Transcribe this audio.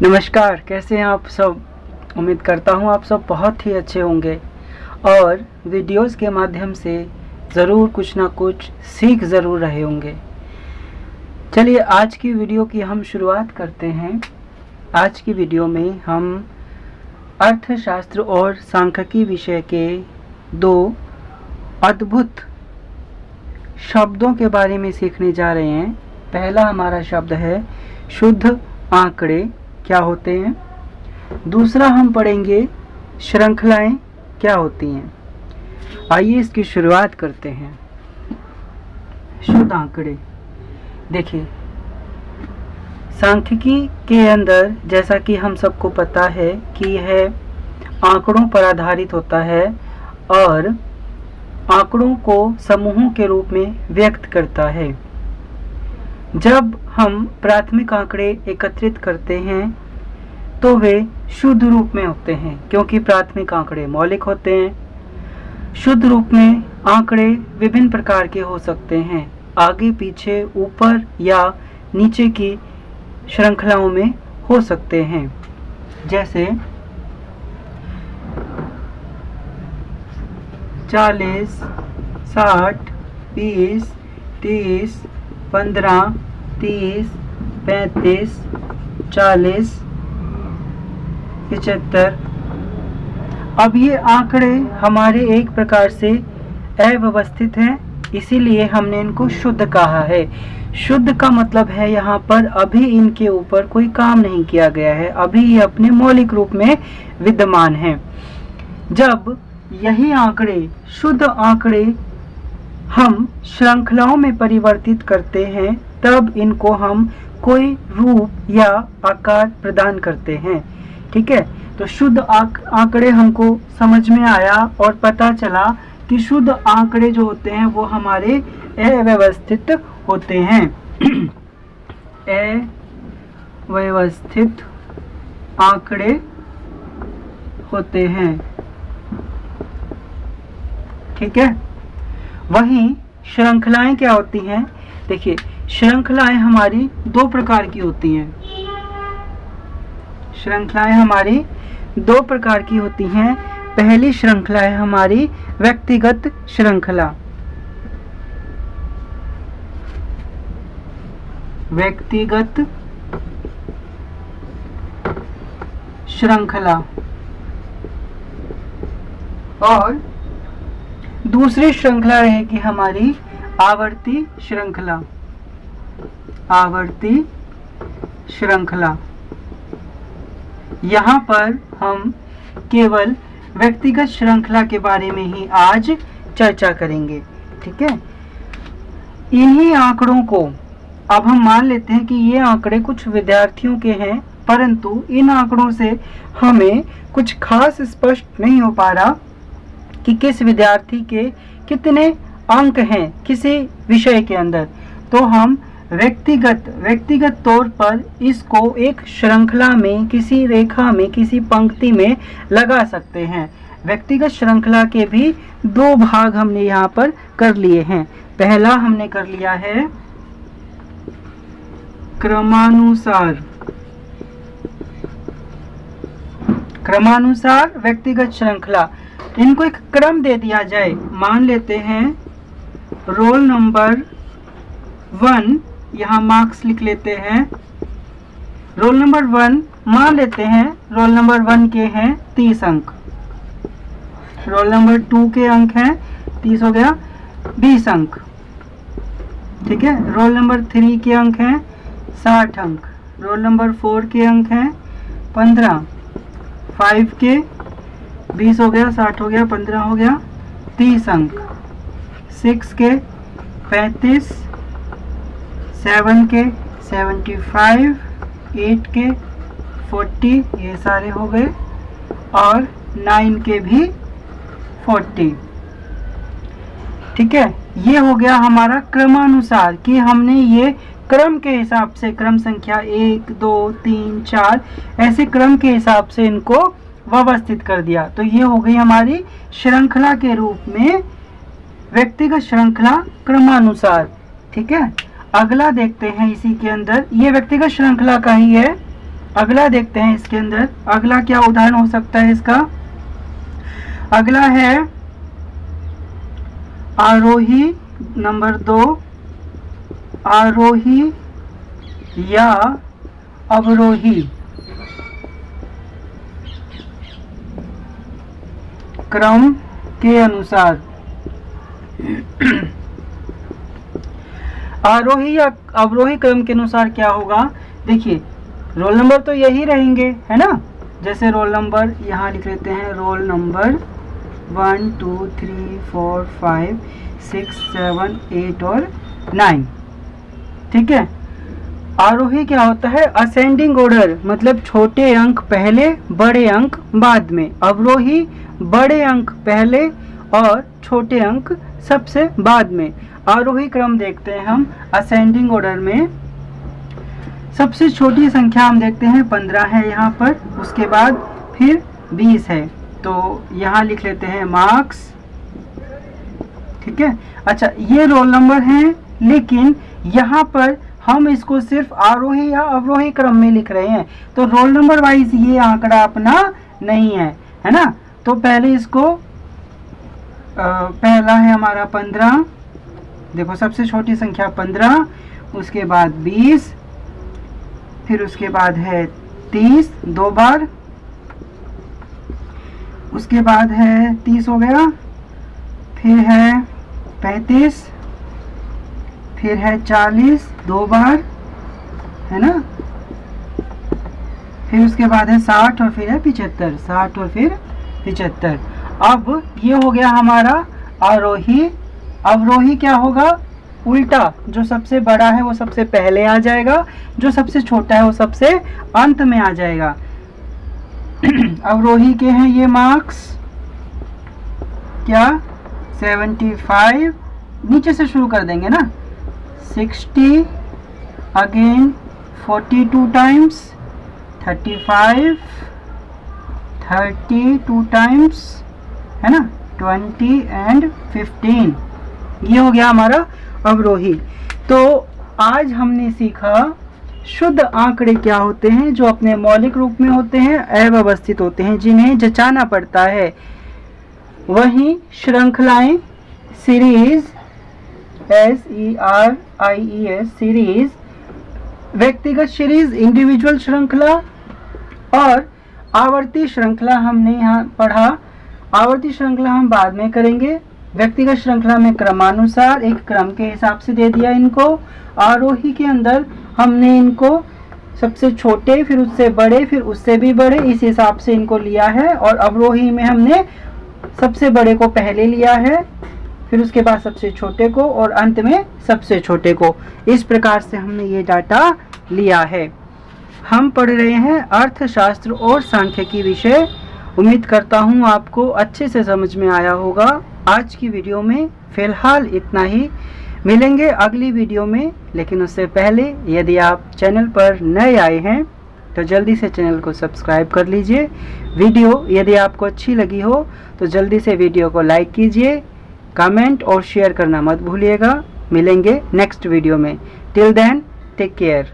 नमस्कार, कैसे हैं आप सब। उम्मीद करता हूं आप सब बहुत ही अच्छे होंगे और वीडियोस के माध्यम से ज़रूर कुछ ना कुछ सीख ज़रूर रहे होंगे। चलिए आज की वीडियो की हम शुरुआत करते हैं। आज की वीडियो में हम अर्थशास्त्र और सांख्यिकी विषय के दो अद्भुत शब्दों के बारे में सीखने जा रहे हैं। पहला हमारा शब्द है शुद्ध आंकड़े क्या होते हैं। दूसरा हम पढ़ेंगे श्रृंखलाएं क्या होती हैं। आइए इसकी शुरुआत करते हैं। शुद्ध आंकड़े, देखिए सांख्यिकी के अंदर जैसा कि हम सबको पता है कि यह आंकड़ों पर आधारित होता है और आंकड़ों को समूहों के रूप में व्यक्त करता है। जब हम प्राथमिक आंकड़े एकत्रित करते हैं तो वे शुद्ध रूप में होते हैं, क्योंकि प्राथमिक आंकड़े मौलिक होते हैं। शुद्ध रूप में आंकड़े विभिन्न प्रकार के हो सकते हैं, आगे पीछे ऊपर या नीचे की श्रृंखलाओं में हो सकते हैं। जैसे 40, 60, 20, 30, 15, 30, 35, 40, 75। अब ये आंकड़े हमारे एक प्रकार से अव्यवस्थित हैं, इसीलिए हमने इनको शुद्ध कहा है। शुद्ध का मतलब है यहाँ पर अभी इनके ऊपर कोई काम नहीं किया गया है, अभी ये अपने मौलिक रूप में विद्यमान हैं। जब यही आंकड़े, शुद्ध आंकड़े हम श्रृंखलाओं में परिवर्तित करते हैं तब इनको हम कोई रूप या आकार प्रदान करते हैं। ठीक है, तो शुद्ध आंकड़े हमको समझ में आया और पता चला कि शुद्ध आंकड़े जो होते हैं वो हमारे अव्यवस्थित होते हैं। अव्यवस्थित आंकड़े होते हैं। ठीक है, वहीं श्रृंखलाएं क्या होती हैं। देखिए श्रृंखलाएं हमारी दो प्रकार की होती हैं। श्रृंखलाएं हमारी दो प्रकार की होती हैं। पहली श्रृंखला है हमारी व्यक्तिगत श्रृंखला। व्यक्तिगत श्रृंखला और दूसरी श्रृंखला रहेगी हमारी आवर्ती श्रृंखला। आवर्ती श्रृंखला, यहाँ पर हम केवल व्यक्तिगत श्रृंखला के बारे में ही आज चर्चा करेंगे। ठीक है, इन्हीं आंकड़ों को अब हम मान लेते हैं कि ये आंकड़े कुछ विद्यार्थियों के हैं, परंतु इन आंकड़ों से हमें कुछ खास स्पष्ट नहीं हो पा रहा कि किस विद्यार्थी के कितने अंक हैं किसी विषय के अंदर। तो हम व्यक्तिगत तौर पर इसको एक श्रृंखला में, किसी रेखा में, किसी पंक्ति में लगा सकते हैं। व्यक्तिगत श्रृंखला के भी दो भाग हमने यहाँ पर कर लिए हैं। पहला हमने कर लिया है क्रमानुसार। क्रमानुसार व्यक्तिगत श्रृंखला, इनको एक क्रम दे दिया जाए। मान लेते हैं रोल नंबर 1, यहाँ मार्क्स लिख लेते हैं। रोल नंबर 1 मान लेते हैं, रोल नंबर 1 के हैं 30 अंक, रोल नंबर 2 के अंक हैं 30, हो गया 20 अंक। ठीक है, रोल नंबर 3 के अंक हैं 60 अंक, रोल नंबर 4 के अंक हैं 15, 5 के 20 हो गया, 60 हो गया, 15 हो गया, 30 अंक, 6 के 35, 7 के 75, 8 के 40, ये सारे हो गए, और 9 के भी 40। ठीक है, ये हो गया हमारा क्रमानुसार कि हमने ये क्रम के हिसाब से, क्रम संख्या 1, 2, 3, 4 ऐसे क्रम के हिसाब से इनको व्यवस्थित कर दिया। तो ये हो गई हमारी श्रृंखला के रूप में व्यक्तिगत श्रृंखला क्रमानुसार। ठीक है, अगला देखते हैं इसी के अंदर, ये व्यक्तिगत श्रृंखला का ही है अगला देखते हैं इसके अंदर, अगला क्या उदाहरण हो सकता है इसका। अगला है आरोही, नंबर 2, आरोही या अवरोही क्रम के अनुसार। आरोही या अवरोही क्रम के अनुसार क्या होगा, देखिए रोल नंबर तो यही रहेंगे, है ना। जैसे रोल नंबर यहाँ लिख लेते हैं, रोल नंबर 1 2 3 4 5 6 7 8 और 9, ठीक है। आरोही क्या होता है, असेंडिंग ऑर्डर, मतलब छोटे अंक पहले बड़े अंक बाद में। अवरोही बड़े अंक पहले और छोटे अंक सबसे बाद में। आरोही क्रम देखते हैं हम असेंडिंग ऑर्डर में। सबसे छोटी संख्या हम देखते हैं 15 है यहाँ पर, उसके बाद फिर 20 है, तो यहाँ लिख लेते हैं मार्क्स, ठीक है। अच्छा, ये रोल नंबर हैं, लेकिन यहाँ पर हम इसको सिर्फ आरोही या अवरोही क्रम में लिख रहे हैं, तो रोल नंबर वाइज ये आंकड़ा अपना नहीं है, है ना। तो पहले इसको पहला है हमारा 15, देखो सबसे छोटी संख्या 15, उसके बाद 20, फिर उसके बाद है 30 दो बार, उसके बाद है 30 हो गया, फिर है 35, फिर है 40 दो बार, है ना। फिर उसके बाद है 60 और फिर है 75, 60 और फिर 75। अब ये हो गया हमारा आरोही। अवरोही क्या होगा, उल्टा, जो सबसे बड़ा है वो सबसे पहले आ जाएगा, जो सबसे छोटा है वो सबसे अंत में आ जाएगा। अवरोही के हैं ये मार्क्स क्या, 75, नीचे से शुरू कर देंगे ना, 60, अगेन 42 टाइम्स, 35, 32 टाइम्स, है ना, 20 एंड 15। ये हो गया हमारा अवरोही। तो आज हमने सीखा शुद्ध आंकड़े क्या होते हैं, जो अपने मौलिक रूप में होते हैं, अव्यवस्थित होते हैं, जिन्हें जचाना पड़ता है। वहीं श्रृंखलाएं, सीरीज, SERIES, सीरीज, व्यक्तिगत सीरीज, इंडिविजुअल श्रृंखला और आवर्ती श्रृंखला हमने यहाँ पढ़ा। आवर्ती श्रृंखला हम बाद में करेंगे। व्यक्तिगत श्रृंखला में क्रमानुसार एक क्रम के हिसाब से दे दिया इनको। आरोही के अंदर हमने इनको सबसे छोटे, फिर उससे बड़े, फिर उससे भी बड़े, इस हिसाब से इनको लिया है। और अवरोही में हमने सबसे बड़े को पहले लिया है, फिर उसके बाद सबसे छोटे को और अंत में सबसे छोटे को। इस प्रकार से हमने ये डाटा लिया है। हम पढ़ रहे हैं अर्थशास्त्र और सांख्यिकी विषय। उम्मीद करता हूँ आपको अच्छे से समझ में आया होगा। आज की वीडियो में फ़िलहाल इतना ही, मिलेंगे अगली वीडियो में। लेकिन उससे पहले यदि आप चैनल पर नए आए हैं तो जल्दी से चैनल को सब्सक्राइब कर लीजिए। वीडियो यदि आपको अच्छी लगी हो तो जल्दी से वीडियो को लाइक कीजिए, कमेंट और शेयर करना मत भूलिएगा। मिलेंगे नेक्स्ट वीडियो में। Till then take care.